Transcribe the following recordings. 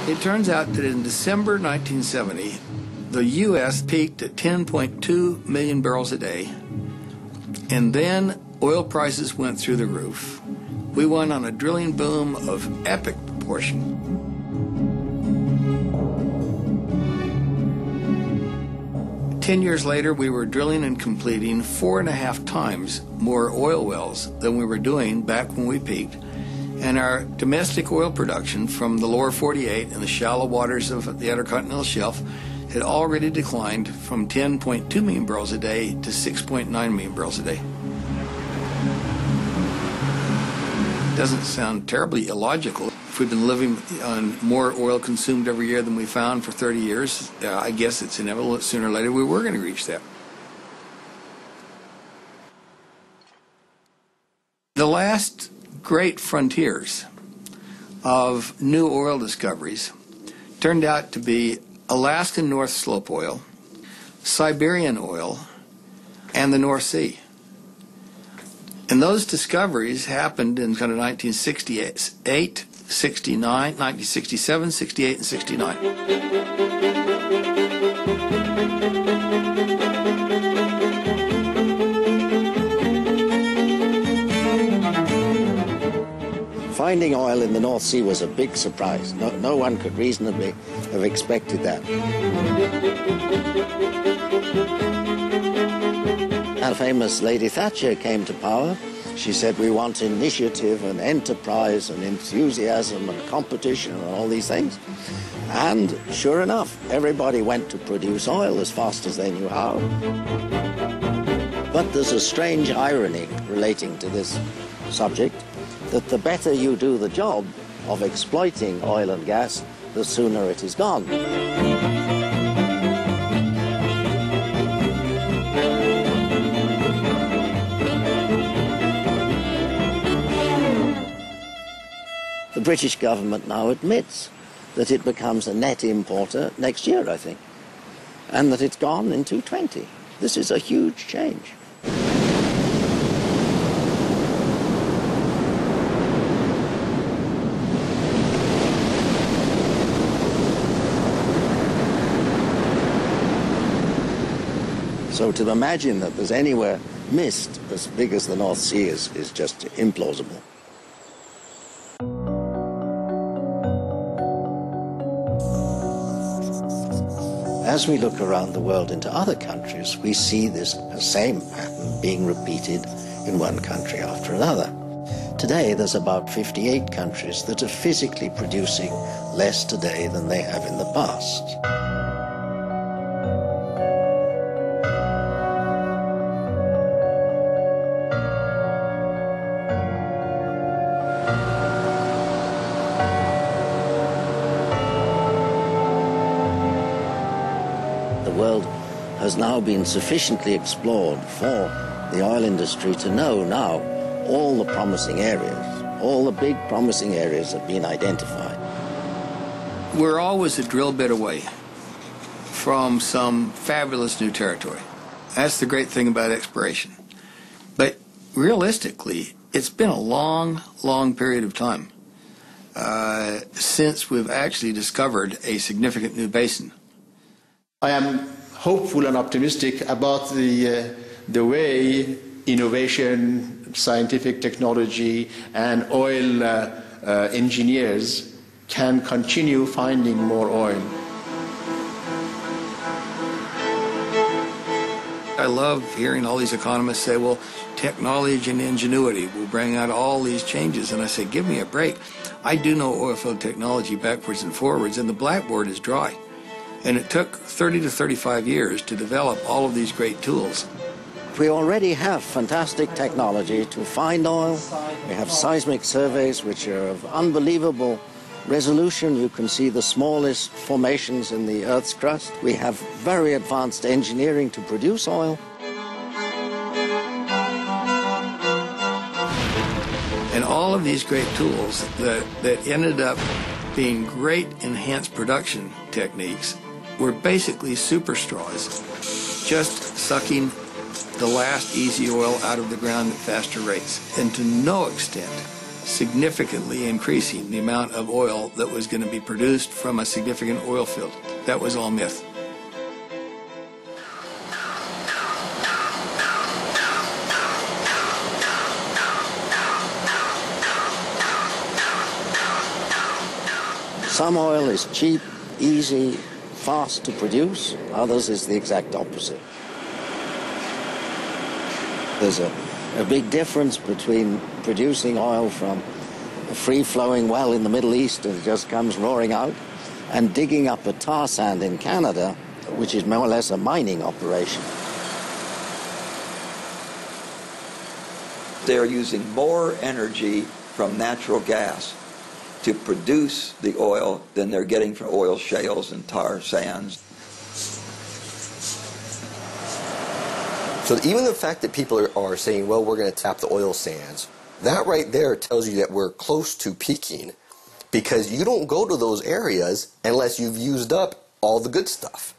It turns out that in December 1970, the U.S. peaked at 10.2 million barrels a day, and then oil prices went through the roof. We went on a drilling boom of epic proportion. Ten years later, we were drilling and completing 4.5 times more oil wells than we were doing back when we peaked. And our domestic oil production from the lower 48 and the shallow waters of the Outer Continental Shelf had already declined from 10.2 million barrels a day to 6.9 million barrels a day. Doesn't sound terribly illogical. If we've been living on more oil consumed every year than we found for 30 years, I guess it's inevitable that sooner or later we were going to reach that. The last great frontiers of new oil discoveries turned out to be Alaskan North Slope oil, Siberian oil, and the North Sea. And those discoveries happened in kind of 1968, 69, 1967, 68, and 69. Finding oil in the North Sea was a big surprise. No one could reasonably have expected that. Our famous Lady Thatcher came to power. She said, we want initiative and enterprise and enthusiasm and competition and all these things. And sure enough, everybody went to produce oil as fast as they knew how. But there's a strange irony relating to this subject, that the better you do the job of exploiting oil and gas, the sooner it is gone. The British government now admits that it becomes a net importer next year, I think, and that it's gone in 2020. This is a huge change. So to imagine that there's anywhere mist as big as the North Sea is just implausible. As we look around the world into other countries, we see this same pattern being repeated in one country after another. Today, there's about 58 countries that are physically producing less today than they have in the past. Has now been sufficiently explored for the oil industry to know now all the promising areas, all the big promising areas have been identified. We're always a drill bit away from some fabulous new territory. That's the great thing about exploration. But realistically, it's been a long, long period of time since we've actually discovered a significant new basin. I am hopeful and optimistic about the way innovation, scientific technology, and oil engineers can continue finding more oil. I love hearing all these economists say, well, technology and ingenuity will bring out all these changes. And I say, give me a break. I do know oilfield technology backwards and forwards, and the blackboard is dry. And it took 30 to 35 years to develop all of these great tools. We already have fantastic technology to find oil. We have seismic surveys which are of unbelievable resolution. You can see the smallest formations in the Earth's crust. We have very advanced engineering to produce oil. And all of these great tools that ended up being great enhanced production techniques were basically super straws, just sucking the last easy oil out of the ground at faster rates. And to no extent significantly increasing the amount of oil that was going to be produced from a significant oil field. That was all myth. Some oil is cheap, easy, fast to produce. Others is the exact opposite. There's a big difference between producing oil from a free-flowing well in the Middle East and it just comes roaring out, and digging up a tar sand in Canada, which is more or less a mining operation. They're using more energy from natural gas to produce the oil than they're getting from oil shales and tar sands. So even the fact that people are saying, well, we're going to tap the oil sands, that right there tells you that we're close to peaking, because you don't go to those areas unless you've used up all the good stuff.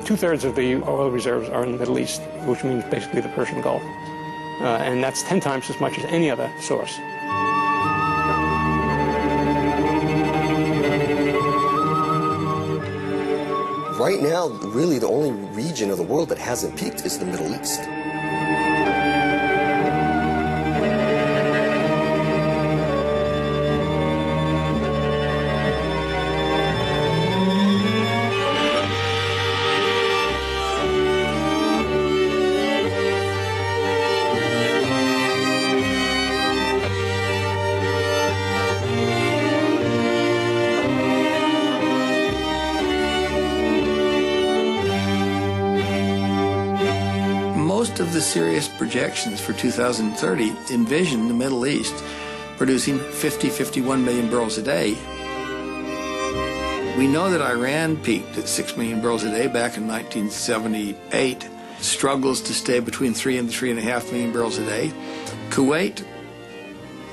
Two-thirds of the oil reserves are in the Middle East, which means basically the Persian Gulf. And that's 10 times as much as any other source. Right now, really the only region of the world that hasn't peaked is the Middle East. Most of the serious projections for 2030 envision the Middle East producing 51 million barrels a day. We know that Iran peaked at 6 million barrels a day back in 1978, struggles to stay between 3 and 3.5 million barrels a day. Kuwait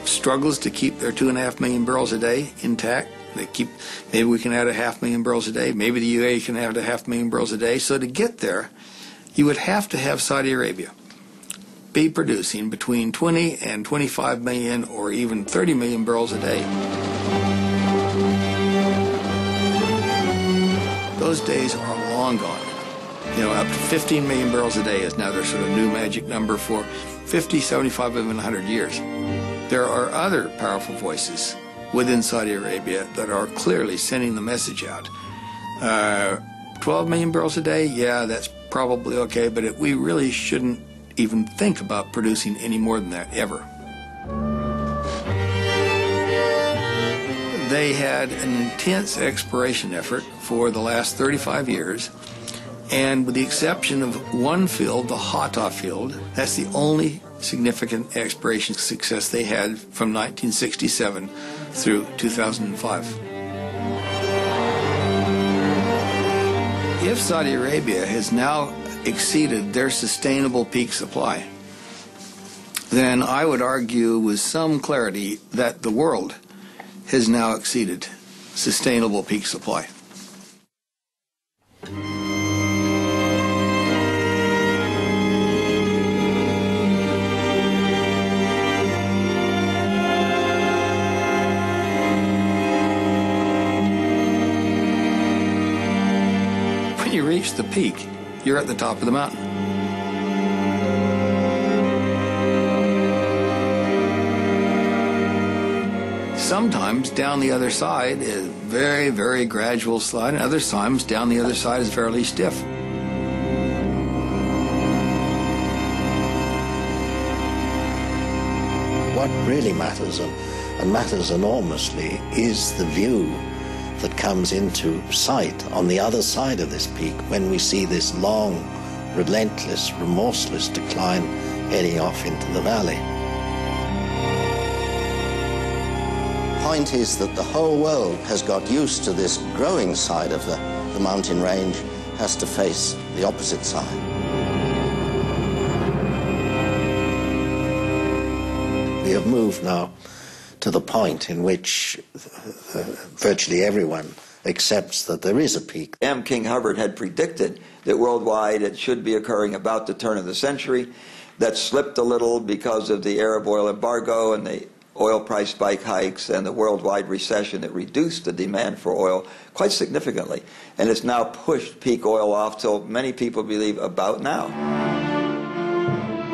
struggles to keep their 2.5 million barrels a day intact. Maybe we can add 500,000 barrels a day. Maybe the UAE can add 500,000 barrels a day. So to get there, you would have to have Saudi Arabia be producing between 20 and 25 million or even 30 million barrels a day. Those days are long gone. You know, up to 15 million barrels a day is now their sort of new magic number for 50, 75, even 100 years. There are other powerful voices within Saudi Arabia that are clearly sending the message out. 12 million barrels a day, yeah, that's probably okay, but we really shouldn't even think about producing any more than that, ever. They had an intense exploration effort for the last 35 years, and with the exception of one field, the Hatta field, that's the only significant exploration success they had from 1967 through 2005. If Saudi Arabia has now exceeded their sustainable peak supply, then I would argue with some clarity that the world has now exceeded sustainable peak supply. When you reach the peak, you're at the top of the mountain. Sometimes down the other side is very, very gradual slide, and other times down the other side is fairly stiff. What really matters, and matters enormously, is the view that comes into sight on the other side of this peak when we see this long, relentless, remorseless decline heading off into the valley. The point is that the whole world has got used to this growing side of the mountain range, has to face the opposite side. We have moved now to the point in which virtually everyone accepts that there is a peak. M. King Hubbard had predicted that worldwide it should be occurring about the turn of the century. That slipped a little because of the Arab oil embargo and the oil price spike hikes and the worldwide recession that reduced the demand for oil quite significantly. And it's now pushed peak oil off till many people believe about now.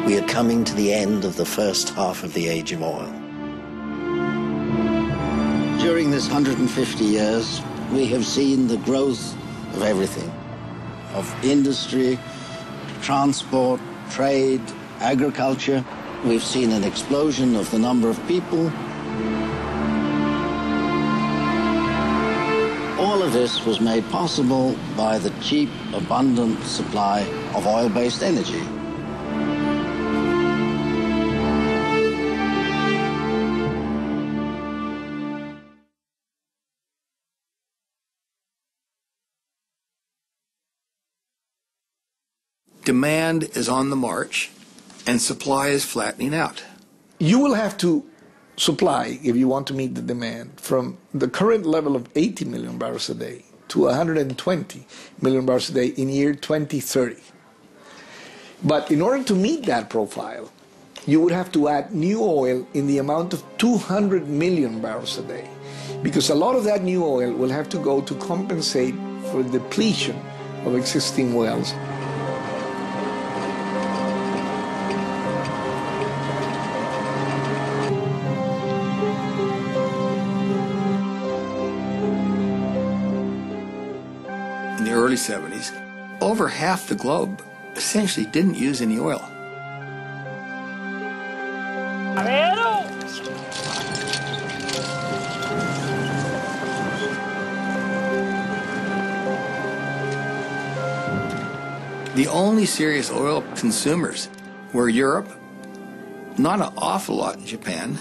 We are coming to the end of the first half of the age of oil. During this 150 years, we have seen the growth of everything, of industry, transport, trade, agriculture. We've seen an explosion of the number of people. All of this was made possible by the cheap, abundant supply of oil-based energy. Demand is on the march, and supply is flattening out. You will have to supply, if you want to meet the demand, from the current level of 80 million barrels a day to 120 million barrels a day in year 2030. But in order to meet that profile, you would have to add new oil in the amount of 200 million barrels a day, because a lot of that new oil will have to go to compensate for depletion of existing wells. In the early 70s, over half the globe essentially didn't use any oil. The only serious oil consumers were Europe, not an awful lot in Japan,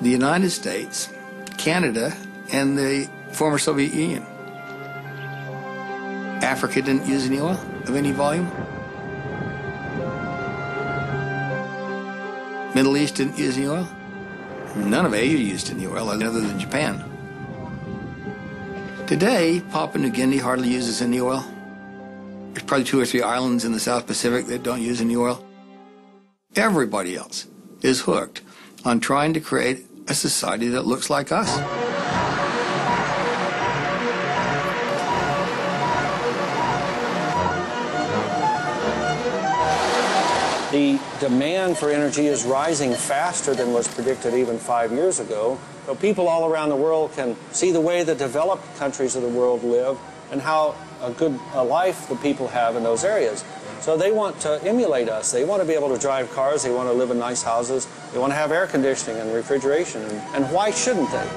the United States, Canada, and the former Soviet Union. Africa didn't use any oil of any volume. Middle East didn't use any oil. None of Asia used any oil other than Japan. Today, Papua New Guinea hardly uses any oil. There's probably 2 or 3 islands in the South Pacific that don't use any oil. Everybody else is hooked on trying to create a society that looks like us. The demand for energy is rising faster than was predicted even 5 years ago. So people all around the world can see the way the developed countries of the world live and how good a life the people have in those areas. So they want to emulate us. They want to be able to drive cars. They want to live in nice houses. They want to have air conditioning and refrigeration. And why shouldn't they?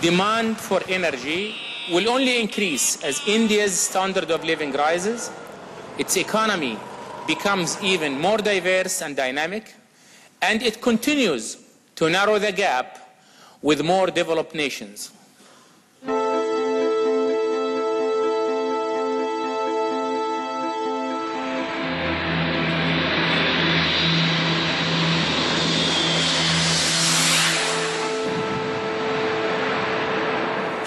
Demand for energy will only increase as India's standard of living rises, its economy becomes even more diverse and dynamic, and it continues to narrow the gap with more developed nations.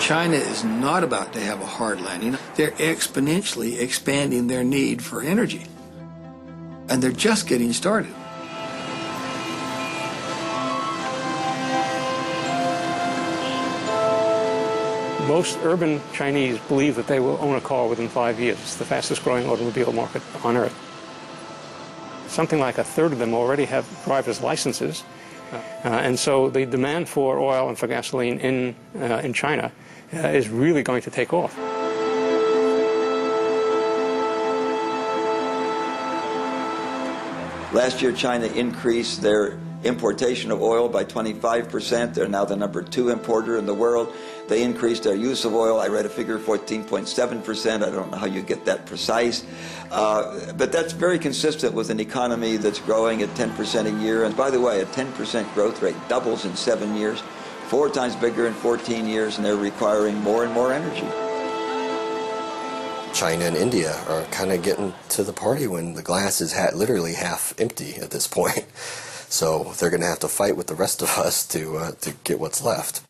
China is not about to have a hard landing. They're exponentially expanding their need for energy. And they're just getting started. Most urban Chinese believe that they will own a car within 5 years. It's the fastest growing automobile market on earth. Something like 1/3 of them already have driver's licenses. And so the demand for oil and for gasoline in China is really going to take off. Last year, China increased their importation of oil by 25%. They're now the #2 importer in the world. They increased their use of oil. I read a figure, 14.7%. I don't know how you get that precise. But that's very consistent with an economy that's growing at 10% a year. And by the way, a 10% growth rate doubles in 7 years. 4 times bigger in 14 years, and they're requiring more and more energy. China and India are kind of getting to the party when the glass is literally half empty at this point. So they're going to have to fight with the rest of us to get what's left.